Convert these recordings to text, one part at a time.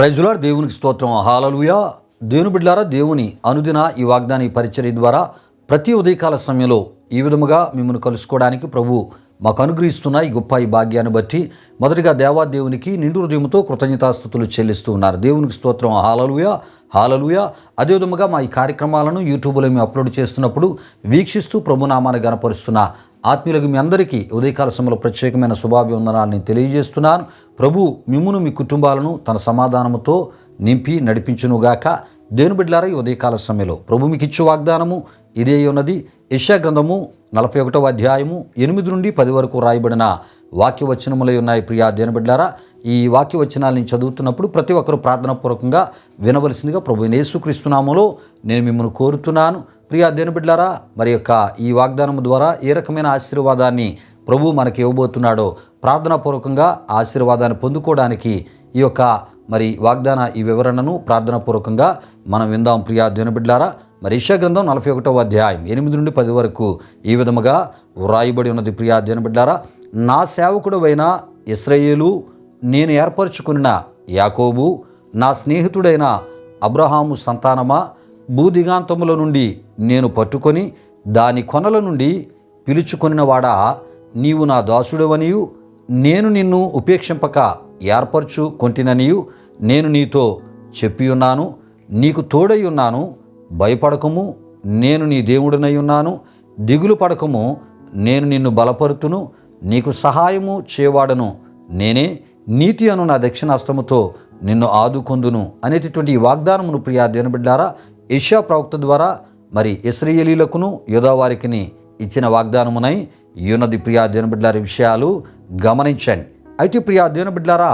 Praise the lord. దేవునికి స్తోత్రం. హల్లెలూయా. దేవుని బిడ్డలారా, దేవుని అనుదిన ఈ వాగ్దాన పరిచర్య ద్వారా ప్రతి ఉదయకాల సమయంలో ఈ విధముగా మిమ్మల్ని కలుసుకోవడానికి ప్రభు మాకు అనుగ్రహిస్తున్న ఈ గొప్ప ఈ భాగ్యాన్ని బట్టి మొదటిగా దేవాదేవునికి నిండు హృదయంతో కృతజ్ఞతాస్తుతులు చెల్లిస్తూ ఉన్నారు. దేవునికి స్తోత్రం. హల్లెలూయా, హల్లెలూయా. అదే విధముగా మా ఈ కార్యక్రమాలను యూట్యూబ్లో మేము అప్లోడ్ చేస్తున్నప్పుడు వీక్షిస్తూ ప్రభునామాన్ని గణపరుస్తున్న ఆత్మీయులకు మీ అందరికీ ఉదయకాల సమయంలో ప్రత్యేకమైన శుభాభివందనాలను నేను తెలియజేస్తున్నాను. ప్రభు మిమ్మును మీ కుటుంబాలను తన సమాధానముతో నింపి నడిపించునుగాక. దేవుని బిడ్డలారా, ఈ ఉదయకాల సమయంలో ప్రభు మీకు ఇచ్చే వాగ్దానము ఇదే ఉన్నది. యెషయా గ్రంథము 41వ అధ్యాయము 8 నుండి 10 వరకు రాయబడిన వాక్యవచనములై ఉన్నాయి. ప్రియా దేవుని బిడ్డలారా, ఈ వాక్యవచనాలను చదువుతున్నప్పుడు ప్రతి ఒక్కరూ ప్రార్థనాపూర్వకంగా వినవలసిందిగా ప్రభు యేసుక్రీస్తు నామములో నేను మిమ్మల్ని కోరుతున్నాను. ప్రియా దేవుని బిడ్డలారా, మరి యొక్క ఈ వాగ్దానము ద్వారా ఏ రకమైన ఆశీర్వాదాన్ని ప్రభు మనకి ఇవ్వబోతున్నాడో ప్రార్థనాపూర్వకంగా ఆశీర్వాదాన్ని పొందుకోవడానికి ఈ యొక్క మరి వాగ్దాన ఈ వివరణను ప్రార్థనాపూర్వకంగా మనం విందాం. ప్రియా దేవుని బిడ్డలారా, మరి యెషయా గ్రంథం 41వ అధ్యాయం 8 నుండి 10 వరకు ఈ విధముగా వ్రాయబడి ఉన్నది. ప్రియా దేవుని బిడ్డలారా, నా సేవకుడైన ఇశ్రాయేలు, నేను ఏర్పరచుకున్న యాకోబు, నా స్నేహితుడైన అబ్రహాము సంతానమా, భూదిగాంతముల నుండి నేను పట్టుకొని దాని కొనల నుండి పిలుచుకొనినవాడా, నీవు నా దాసుడవనియు నేను నిన్ను ఉపేక్షింపక ఏర్పరచుకొంటిననియు నేను నీతో చెప్పియున్నాను. నీకు తోడై ఉన్నాను, భయపడకము, నేను నీ దేవుడినై ఉన్నాను. దిగులు పడకము, నేను నిన్ను బలపరుతును, నీకు సహాయము చేయవాడను నేనే. నీతి అను నా దక్షిణాస్తముతో నిన్ను ఆదుకొందును అనేటటువంటి ఈ వాగ్దానమును ప్రియా దేవుని బిడ్డలారా యెషయా ప్రవక్త ద్వారా మరి ఇశ్రాయేలీయులకును యూదావారికిని ఇచ్చిన వాగ్దానమునై ఉన్నది. ప్రియా దేవుని బిడ్డలారా, విషయాలు గమనించండి. అయితే ప్రియా దేవుని బిడ్డలారా,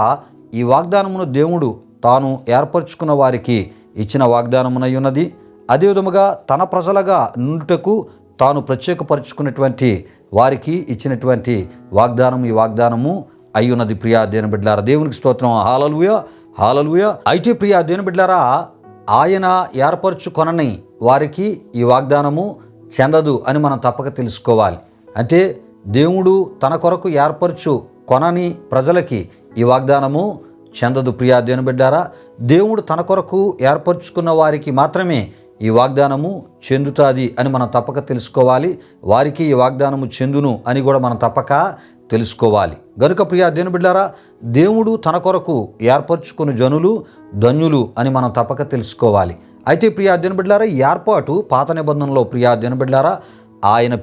ఈ వాగ్దానమును దేవుడు తాను ఏర్పరచుకున్న వారికి ఇచ్చిన వాగ్దానమునై ఉన్నది. అదేవిధముగా తన ప్రజలుగా నుండుటకు తాను ప్రత్యేకపరుచుకున్నటువంటి వారికి ఇచ్చినటువంటి వాగ్దానం ఈ వాగ్దానము అయ్యున్నది. ప్రియా దేవుని బిడ్డలారా, దేవునికి స్తోత్రం. హల్లెలూయా, హల్లెలూయా. అయితే ప్రియా దేవుని బిడ్డలారా, ఆయన ఏర్పరచుకొనని వారికి ఈ వాగ్దానము చెందదు అని మనం తప్పక తెలుసుకోవాలి. అంటే దేవుడు తన కొరకు ఏర్పరచు కొనని ప్రజలకి ఈ వాగ్దానము చెందదు. ప్రియా దేవుని బిడ్డలారా, దేవుడు తన కొరకు ఏర్పరచుకున్న వారికి మాత్రమే ఈ వాగ్దానము చెందుతుంది అని మనం తప్పక తెలుసుకోవాలి. వారికి ఈ వాగ్దానము చెందును అని కూడా మనం తప్పక తెలుసుకోవాలి. గనుక ప్రియా దేవుని బిడ్డలారా, దేవుడు తన కొరకు ఏర్పరచుకున్న జనులు ధన్యులు అని మనం తప్పక తెలుసుకోవాలి. అయితే ప్రియా దేవుని బిడ్డలారా, ఈ ఏర్పాటు పాత నిబంధనలో ప్రియా దేవుని బిడ్డలారా ఆయన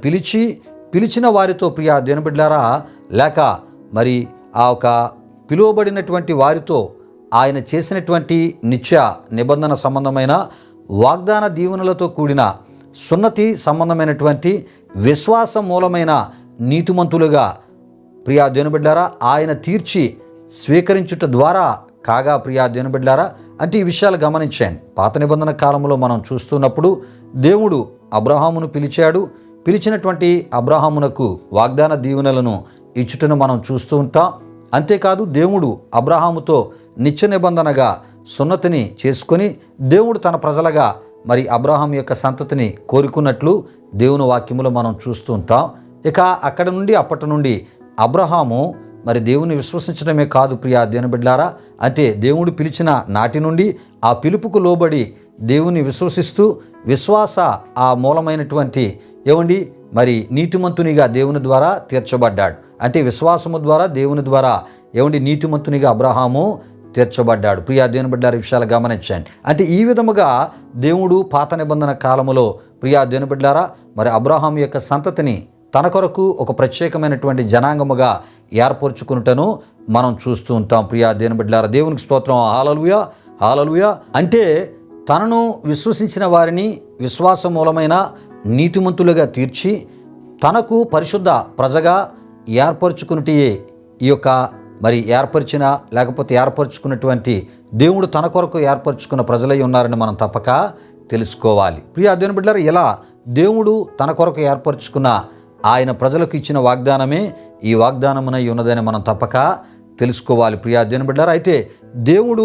పిలిచిన వారితో ప్రియా దేవుని బిడ్డలారా, లేక మరి ఆ ఒక పిలువబడినటువంటి వారితో ఆయన చేసినటువంటి నిత్య నిబంధన సంబంధమైన వాగ్దాన దీవెనలతో కూడిన సున్నతి సంబంధమైనటువంటి విశ్వాస మూలమైన నీతిమంతులుగా ప్రియా దేవుని బిడ్డలారా ఆయన తీర్చి స్వీకరించుట ద్వారా కాగా. ప్రియా దేవుని బిడ్డలారా, అంటే ఈ విషయాలు గమనించండి. పాత నిబంధన కాలంలో మనం చూస్తున్నప్పుడు దేవుడు అబ్రహామును పిలిచాడు. పిలిచినటువంటి అబ్రహామునకు వాగ్దాన దీవెనలను ఇచ్చుటను మనం చూస్తూ ఉంటాం. అంతేకాదు, దేవుడు అబ్రహాముతో నిత్య నిబంధనగా సున్నతిని చేసుకొని దేవుడు తన ప్రజలుగా మరి అబ్రహాం యొక్క సంతతిని కోరుకున్నట్లు దేవుని వాక్యములో మనం చూస్తూ ఉంటాం. ఇక అక్కడి నుండి అప్పటి నుండి అబ్రహాము మరి దేవుని విశ్వసించడమే కాదు ప్రియా దేవుని బిడ్డలారా, అంటే దేవుడు పిలిచిన నాటి నుండి ఆ పిలుపుకు లోబడి దేవుని విశ్వసిస్తూ విశ్వాస ఆ మూలమైనటువంటి మరి నీతిమంతునిగా దేవుని ద్వారా తీర్చబడ్డాడు. అంటే విశ్వాసము ద్వారా దేవుని ద్వారా నీతిమంతునిగా అబ్రహాము తీర్చబడ్డాడు. ప్రియా దేవుని బిడ్డలారా, విషయాలు గమనించండి. అంటే ఈ విధముగా దేవుడు పాత నిబంధన కాలములో ప్రియా దేవుని బిడ్డలారా మరి అబ్రహాం యొక్క సంతతిని తన కొరకు ఒక ప్రత్యేకమైనటువంటి జనాంగముగా ఏర్పరచుకున్నటను మనం చూస్తూ ఉంటాం. ప్రియా దేవుని బిడ్డలారా, దేవునికి స్తోత్రం. హల్లెలూయా, హల్లెలూయా. అంటే తనను విశ్వసించిన వారిని విశ్వాస మూలమైన నీతిమంతులుగా తీర్చి తనకు పరిశుద్ధ ప్రజగా ఏర్పరచుకున్నటియే ఈ యొక్క మరి ఏర్పరిచిన లేకపోతే ఏర్పరచుకున్నటువంటి దేవుడు తన కొరకు ఏర్పరచుకున్న ప్రజలై ఉన్నారని మనం తప్పక తెలుసుకోవాలి. ప్రియా దేవుని బిడ్డలారా, ఇలా దేవుడు తన కొరకు ఏర్పరచుకున్న ఆయన ప్రజలకు ఇచ్చిన వాగ్దానమే ఈ వాగ్దానమునై ఉన్నదని మనం తప్పక తెలుసుకోవాలి. ప్రియా దేవుని బిడ్డలారా, అయితే దేవుడు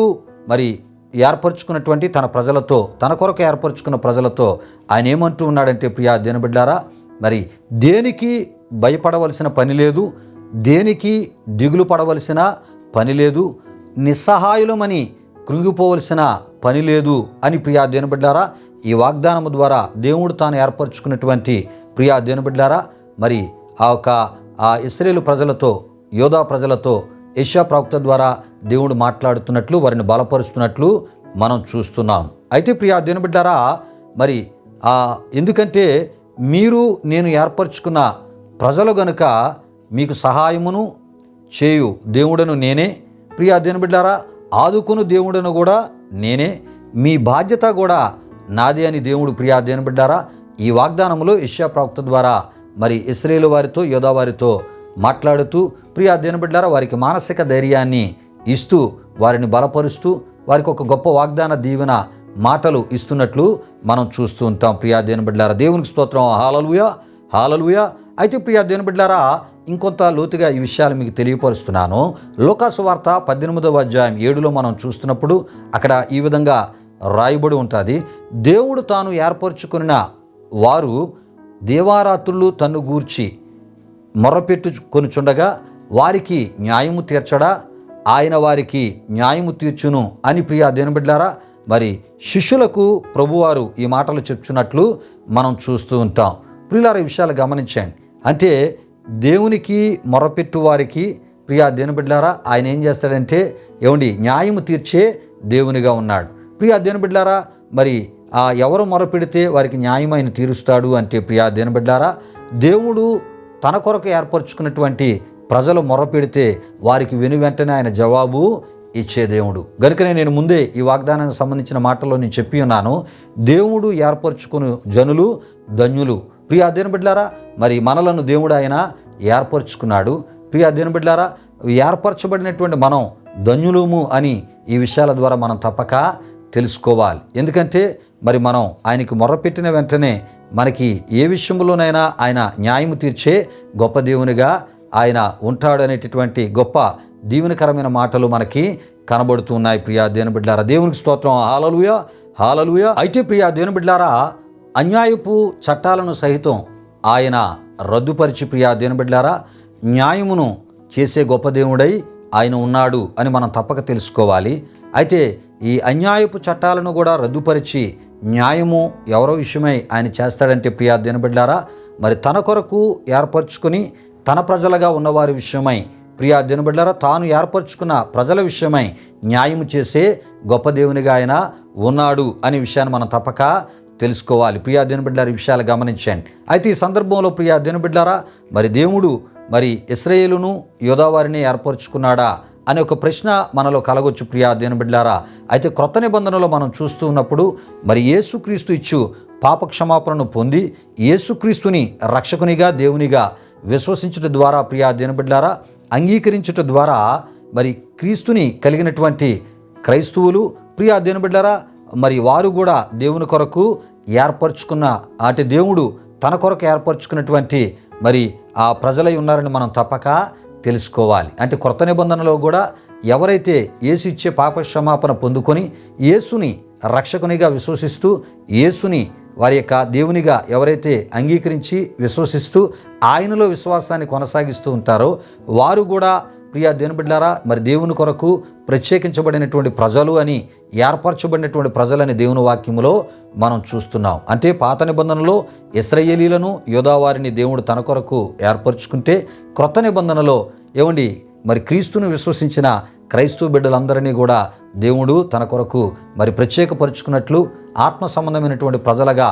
మరి ఏర్పరచుకున్నటువంటి తన ప్రజలతో తన కొరకు ఏర్పరచుకున్న ప్రజలతో ఆయన ఏమంటూ ఉన్నాడంటే ప్రియా దేవుని బిడ్డలారా, మరి దేనికి భయపడవలసిన పని లేదు, దేనికి దిగులు పడవలసిన పని లేదు, నిస్సహాయులమని కృంగిపోవలసిన పని లేదు అని ప్రియా దేవుని బిడ్డలారా, ఈ వాగ్దానము ద్వారా దేవుడు తాను ఏర్పరచుకున్నటువంటి ప్రియా దేవుని బిడ్డలారా, మరి ఆ ఇశ్రాయేలు ప్రజలతో, యోధా ప్రజలతో యెషయా ప్రవక్త ద్వారా దేవుడు మాట్లాడుతున్నట్లు, వారిని బలపరుస్తున్నట్లు మనం చూస్తున్నాం. అయితే ప్రియా దేవుని బిడ్డలారా, మరి ఎందుకంటే మీరు నేను ఏర్పరచుకున్న ప్రజలు గనుక మీకు సహాయమును చేయు దేవుడను నేనే, ప్రియా దేవుని బిడ్డలారా, ఆదుకును దేవుడను కూడా నేనే, మీ బాధ్యత కూడా నాదే అని దేవుడు ప్రియా దేవుని బిడ్డలారా ఈ వాగ్దానంలో యెషయా ప్రవక్త ద్వారా మరి ఇశ్రాయేలు వారితో, యోధా వారితో మాట్లాడుతూ ప్రియా దేవుని బిడ్డలారా వారికి మానసిక ధైర్యాన్ని ఇస్తూ, వారిని బలపరుస్తూ, వారికి ఒక గొప్ప వాగ్దాన దీవెన మాటలు ఇస్తున్నట్లు మనం చూస్తూ ఉంటాం. ప్రియా దేవుని బిడ్డలారా, దేవునికి స్తోత్రం. హల్లెలూయా, హల్లెలూయా. అయితే ప్రియా దేవుని బిడ్డలారా, ఇంకొంత లోతుగా ఈ విషయాలు మీకు తెలియపరుస్తున్నాను. లూకాసు వార్త 18వ అధ్యాయం 7లో మనం చూస్తున్నప్పుడు అక్కడ ఈ విధంగా రాయబడి ఉంటుంది. దేవుడు తాను ఏర్పరచుకున్న వారు దేవారాత్రులు తన్ను గూర్చి మొర్రపెట్టుకొనుచుండగా వారికి న్యాయము తీర్చడా, ఆయన వారికి న్యాయము తీర్చును అని ప్రియా దేవుని బిడ్డలారా మరి శిష్యులకు ప్రభువారు ఈ మాటలు చెప్తున్నట్లు మనం చూస్తూ ఉంటాం. ప్రియులారా, ఈ విషయాలు గమనించండి. అంటే దేవునికి మొరపెట్టు వారికి ప్రియా దేవుని బిడ్డలారా ఆయన ఏం చేస్తాడంటే న్యాయము తీర్చే దేవునిగా ఉన్నాడు. ప్రియా దేవుని బిడ్డలారా, మరి ఎవరు మొరపెడితే వారికి న్యాయం ఆయన తీరుస్తాడు అంటే ప్రియా దేవుని బిడ్డలారా, దేవుడు తన కొరకు ఏర్పరచుకున్నటువంటి ప్రజలు మొరపెడితే వారికి వెనువెంటనే ఆయన జవాబు ఇచ్చే దేవుడు. గనుకనే నేను ముందే ఈ వాగ్దానానికి సంబంధించిన మాటల్లో నేను చెప్పి ఉన్నాను, దేవుడు ఏర్పరచుకుని జనులు ధన్యులు. ప్రియా దేవుని బిడ్డలారా, మరి మనలను దేవుడు ఆయన ఏర్పరచుకున్నాడు. ప్రియా దేవుని బిడ్డలారా, ఏర్పరచబడినటువంటి మనం ధన్యులము అని ఈ విషయాల ద్వారా మనం తప్పక తెలుసుకోవాలి. ఎందుకంటే మరి మనం ఆయనకి మొర్రపెట్టిన వెంటనే మనకి ఏ విషయంలోనైనా ఆయన న్యాయము తీర్చే గొప్ప దేవునిగా ఆయన ఉంటాడనేటటువంటి గొప్ప దీవెనకరమైన మాటలు మనకి కనబడుతున్నాయి. ప్రియా దేవుని బిడ్డలారా, దేవునికి స్తోత్రం. హల్లెలూయా, హల్లెలూయా. అయితే ప్రియా దేవుని బిడ్డలారా, అన్యాయపు చట్టాలను సహితం ఆయన రద్దుపరిచి ప్రియా దేవుని బిడ్డలారా న్యాయమును చేసే గొప్ప దేవుడై ఆయన ఉన్నాడు అని మనం తప్పక తెలుసుకోవాలి. అయితే ఈ అన్యాయపు చట్టాలను కూడా రద్దుపరిచి న్యాయము ఎవరో విషయమై ఆయన చేస్తాడంటే ప్రియా దేవుని బిడ్డలారా, మరి తన కొరకు ఏర్పరచుకొని తన ప్రజలుగా ఉన్నవారి విషయమై ప్రియా దేవుని బిడ్డలారా తాను ఏర్పరచుకున్న ప్రజల విషయమై న్యాయము చేసే గొప్ప దేవునిగా ఆయన ఉన్నాడు అనే విషయాన్ని మనం తప్పక తెలుసుకోవాలి. ప్రియా దేవుని బిడ్డలారా, ఈ విషయాలు గమనించండి. అయితే ఈ సందర్భంలో ప్రియా దేవుని బిడ్డలారా, మరి దేవుడు మరి ఇశ్రాయేలును యోధా వారిని ఏర్పరచుకున్నాడా అనే ఒక ప్రశ్న మనలో కలగొచ్చు. ప్రియా దేవుని బిడ్డలారా, అయితే క్రొత్త నిబంధనలో మనం చూస్తూ ఉన్నప్పుడు మరి యేసుక్రీస్తు ఇచ్చు పాప క్షమాపణను పొంది యేసుక్రీస్తుని రక్షకునిగా దేవునిగా విశ్వసించుట ద్వారా ప్రియా దేవుని బిడ్డలారా అంగీకరించుట ద్వారా మరి క్రీస్తుని కలిగినటువంటి క్రైస్తవులు ప్రియా దేవుని బిడ్డలారా మరి వారు కూడా దేవుని కొరకు ఏర్పరచుకున్న దేవుడు తన కొరకు ఏర్పరచుకున్నటువంటి మరి ఆ ప్రజలై ఉన్నారని మనం తప్పక తెలుసుకోవాలి. అంటే క్రొత్త నిబంధనలో కూడా ఎవరైతే యేసు ఇచ్చే పాప క్షమాపణ పొందుకొని యేసుని రక్షకునిగా విశ్వసిస్తూ యేసుని వారి యొక్క దేవునిగా ఎవరైతే అంగీకరించి విశ్వసిస్తూ ఆయనలో విశ్వాసాన్ని కొనసాగిస్తూ ఉంటారో వారు కూడా ప్రియా దేవుని బిడ్డలారా మరి దేవుని కొరకు ప్రత్యేకించబడినటువంటి ప్రజలు అని ఏర్పరచబడినటువంటి ప్రజలని దేవుని వాక్యములో మనం చూస్తున్నాం. అంటే పాత నిబంధనలో ఇశ్రాయేలీలను యోధా వారిని దేవుడు తన కొరకు ఏర్పరచుకుంటే క్రొత్త నిబంధనలో మరి క్రీస్తుని విశ్వసించిన క్రైస్తవ బిడ్డలందరినీ కూడా దేవుడు తన కొరకు మరి ప్రత్యేకపరుచుకున్నట్లు ఆత్మ సంబంధమైనటువంటి ప్రజలుగా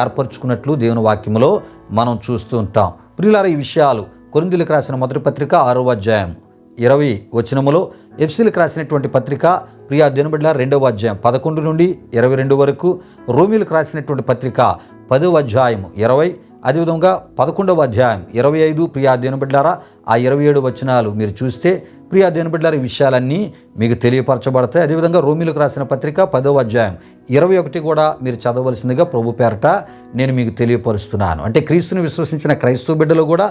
ఏర్పరచుకున్నట్లు దేవుని వాక్యములో మనం చూస్తూ ఉంటాం. ప్రియులారా, ఈ విషయాలు కొరింథీయులకు రాసిన మొదటి పత్రిక 6వ అధ్యాయం 20 వచనములో, ఎఫెసీయులకు రాసినటువంటి పత్రిక ప్రియా దేవుని బిడ్డలారా 2వ అధ్యాయం 11 నుండి 22 వరకు, రోమీయులకు రాసినటువంటి పత్రిక 10వ అధ్యాయం 20, అదేవిధంగా 11వ అధ్యాయం 25 ప్రియా దేవుని బిడ్డలారా ఆ 27 వచనాలు మీరు చూస్తే ప్రియా దేవుని బిడ్డలారా ఈ విషయాలన్నీ మీకు తెలియపరచబడతాయి. అదేవిధంగా రోమీయులకు రాసిన పత్రిక 10వ అధ్యాయం 21 కూడా మీరు చదవలసిందిగా ప్రభు పేరట నేను మీకు తెలియపరుస్తున్నాను. అంటే క్రీస్తుని విశ్వసించిన క్రైస్తవ బిడ్డలు కూడా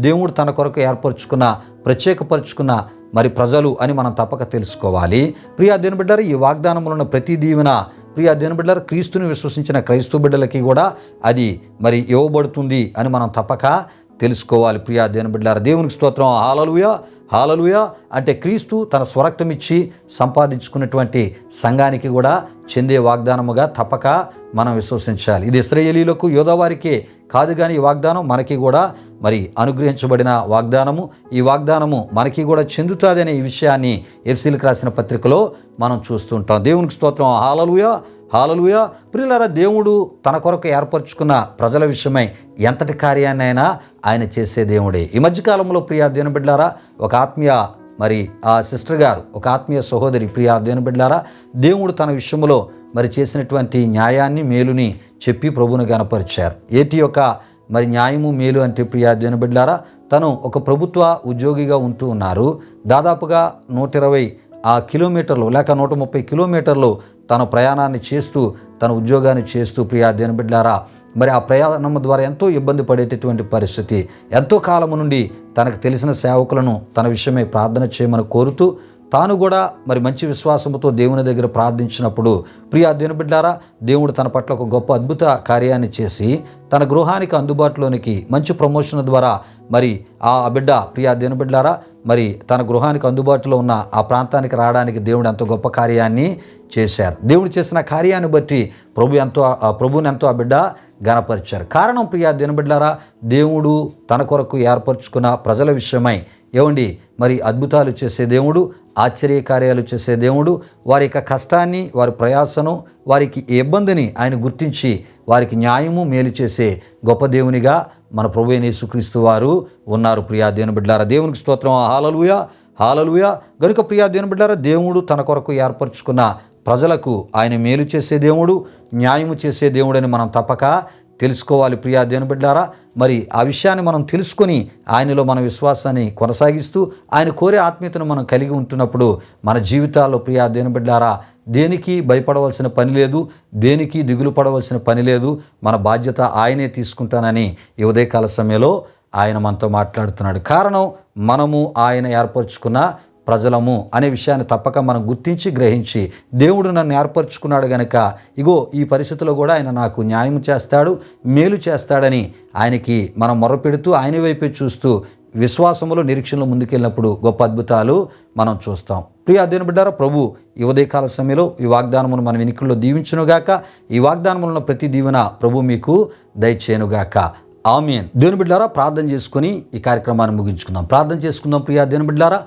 దేవుడు తన కొరకు ఏర్పరచుకున్న ప్రత్యేకపరుచుకున్న మరి ప్రజలు అని మనం తప్పక తెలుసుకోవాలి. ప్రియా దేవుని బిడ్డలారా ఈ వాగ్దానంలో ఉన్న ప్రతి దీవెన ప్రియా దేవుని బిడ్డలారా క్రీస్తుని విశ్వసించిన క్రైస్తవ బిడ్డలకి కూడా అది మరి ఇవ్వబడుతుంది అని మనం తప్పక తెలుసుకోవాలి. ప్రియా దేవుని బిడ్డలారా, దేవునికి స్తోత్రం. హల్లెలూయా, హల్లెలూయా. అంటే క్రీస్తు తన స్వరక్తం ఇచ్చి సంపాదించుకున్నటువంటి సంఘానికి కూడా చెందే వాగ్దానముగా తప్పక మనం విశ్వసించాలి. ఇది ఇశ్రాయేలీయులకు, యోధావారికే కాదు కానీ ఈ వాగ్దానం మనకి కూడా మరి అనుగ్రహించబడిన వాగ్దానము. ఈ వాగ్దానము మనకి కూడా చెందుతుంది అనే ఈ విషయాన్ని ఎఫెసీయులకు రాసిన పత్రికలో మనం చూస్తుంటాం. దేవునికి స్తోత్రం. హల్లెలూయా, హల్లెలూయా. ప్రియులారా, దేవుడు తన కొరకు ఏర్పరచుకున్న ప్రజల విషయమై ఎంతటి కార్యాన్నైనా ఆయన చేసే దేవుడే. ఈ మధ్యకాలంలో ప్రియా దేవుని బిడ్డలారా, ఒక ఆత్మీయ మరి ఆ సిస్టర్ గారు, ఒక ఆత్మీయ సహోదరి, ప్రియా దేవుని బిడ్డలారా, దేవుడు తన విషయంలో మరి చేసినటువంటి న్యాయాన్ని, మేలుని చెప్పి ప్రభువును గణపరిచారు. ఏటి యొక్క మరి న్యాయము, మేలు అంటే ప్రియా దేవుని బిడ్డలారా, తను ఒక ప్రభుత్వ ఉద్యోగిగా ఉంటూ ఉన్నారు. దాదాపుగా 120 కిలోమీటర్లు లేక 130 కిలోమీటర్లు తన ప్రయాణాన్ని చేస్తూ, తన ఉద్యోగాన్ని చేస్తూ ప్రియా దేవుని బిడ్డలారా, మరి ఆ ప్రయాణం ద్వారా ఎంతో ఇబ్బంది పడేటటువంటి పరిస్థితి. ఎంతో కాలము నుండి తనకు తెలిసిన సేవకులను తన విషయమై ప్రార్థన చేయమని కోరుతూ, తాను కూడా మరి మంచి విశ్వాసంతో దేవుని దగ్గర ప్రార్థించినప్పుడు ప్రియా దేవుని బిడ్డలారా, దేవుడు తన పట్ల ఒక గొప్ప అద్భుత కార్యాన్ని చేసి తన గృహానికి అందుబాటులోనికి మంచి ప్రమోషన్ ద్వారా మరి ఆ బిడ్డ ప్రియా దేవుని బిడ్డలారా, మరి తన గృహానికి అందుబాటులో ఉన్న ఆ ప్రాంతానికి రావడానికి దేవుడు ఎంతో గొప్ప కార్యాన్ని చేశారు. దేవుడు చేసిన కార్యాన్ని బట్టి ప్రభువుని ఎంతో ఆ బిడ్డ గణపరిచారు. కారణం ప్రియా దేవుని బిడ్డలారా, దేవుడు తన కొరకు ఏర్పరచుకున్న ప్రజల విషయమై ఏమండి మరి అద్భుతాలు చేసే దేవుడు, ఆశ్చర్యకార్యాలు చేసే దేవుడు, వారి యొక్క కష్టాన్ని, వారి ప్రయాసను, వారికి ఇబ్బందిని ఆయన గుర్తించి వారికి న్యాయము, మేలు చేసే గొప్ప దేవునిగా మన ప్రభువైన యేసుక్రీస్తు వారు ఉన్నారు. ప్రియా దేవుని బిడ్డలారా, దేవునికి స్తోత్రం. హల్లెలూయా, హల్లెలూయా. గనుక ప్రియా దేవుని బిడ్డలారా, దేవుడు తన కొరకు ఏర్పరచుకున్న ప్రజలకు ఆయన మేలు చేసే దేవుడు, న్యాయము చేసే దేవుడని మనం తప్పక తెలుసుకోవాలి. ప్రియా దేవుని బిడ్డలారా, మరి ఆ విషయాన్ని మనం తెలుసుకొని ఆయనలో మన విశ్వాసాన్ని కొనసాగిస్తూ ఆయన కోరే ఆత్మీయతను మనం కలిగి ఉంటున్నప్పుడు మన జీవితాల్లో ప్రియా దేవుని బిడ్డలారా, దేనికి భయపడవలసిన పని లేదు, దేనికి దిగులు పడవలసిన పని లేదు. మన బాధ్యత ఆయనే తీసుకుంటానని ఈ ఉదయకాల సమయంలో ఆయన మనతో మాట్లాడుతున్నాడు. కారణం, మనము ఆయన ఏర్పరచుకున్న ప్రజలము అనే విషయాన్ని తప్పక మనం గుర్తించి గ్రహించి, దేవుడు నన్ను ఏర్పరచుకున్నాడు గనక ఇగో ఈ పరిస్థితిలో కూడా ఆయన నాకు న్యాయం చేస్తాడు, మేలు చేస్తాడని ఆయనకి మనం మొర్రపెడుతూ ఆయన వైపే చూస్తూ విశ్వాసములో, నిరీక్షణలో ముందుకెళ్ళినప్పుడు గొప్ప అద్భుతాలు మనం చూస్తాం. ప్రియా దేవుని బిడ్డలారా, ప్రభు ఈ ఉదయకాల సమయంలో ఈ వాగ్దానమును మన వెనుకల్లో దీవించునుగాక. ఈ వాగ్దానములను ప్రతి దీవెన ప్రభు మీకు దయచేయునుగాక. ఆమేన్. దేవుని బిడ్డలారా, ప్రార్థన చేసుకుని ఈ కార్యక్రమాన్ని ముగించుకుందాం. ప్రార్థన చేసుకుందాం. ప్రియా దేవుని బిడ్డలారా,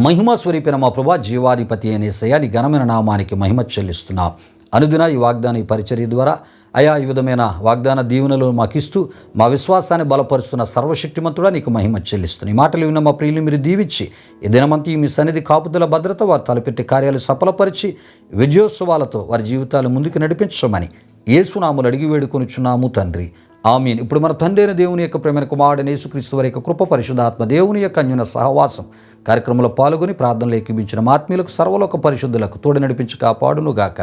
మహిమ స్వరూపైన మా ప్రభువా, జీవాధిపతి అయిన యేసయ్యా, నీ ఘనమైన నామానికి మహిమ చెల్లిస్తున్నాం. అనుదిన ఈ వాగ్దాన ఈ పరిచర్య ద్వారా అయా ఈ విధమైన వాగ్దాన దీవెనలు మాకు ఇస్తూ మా విశ్వాసాన్ని బలపరుస్తున్న సర్వశక్తిమంతుడా నీకు మహిమ చెల్లిస్తున్నాం. ఈ మాటలు విన్న మా ప్రియులు మీరు దీవించి ఈ దినమంతా మీ సన్నిధి కాపుదల భద్రత, వారు తలపెట్టే కార్యాలు సఫలపరిచి విజయోత్సవాలతో వారి జీవితాలు ముందుకు నడిపించమని యేసునామములో అడిగి వేడుకొనుచున్నాము తండ్రి. ఆమేన్. ఇప్పుడు మన తండ్రి అయిన దేవుని యొక్క ప్రేమైన కుమారుడైన యేసుక్రీస్తు వారి యొక్క కృప, పరిశుద్ధాత్మ దేవుని యొక్క అన్యోన్య సహవాసం కార్యక్రమంలో పాల్గొని ప్రార్థనలు ఏకీభించిన ఆత్మీయులకు, సర్వలోక పరిశుద్ధులకు తోడు నడిపించి కాపాడునుగాక.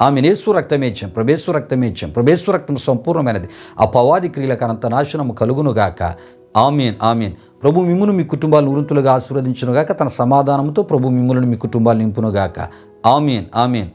ఆమేన్. యేసు రక్తమేచ్యం, ప్రభేశ్వర రక్తమేచ్యం, ప్రభేశ్వర రక్తం సంపూర్ణమైనది. అపవాది క్రియలకు అనంత నాశనము కలుగునుగాక. ఆమేన్, ఆమేన్. ప్రభు మిమ్మును మీ కుటుంబాలను ఉరుంతులుగా ఆశీర్వదించునుగాక. తన సమాధానంతో ప్రభు మిమ్ములను మీ కుటుంబాలు నింపునుగాక. ఆమేన్, ఆమేన్.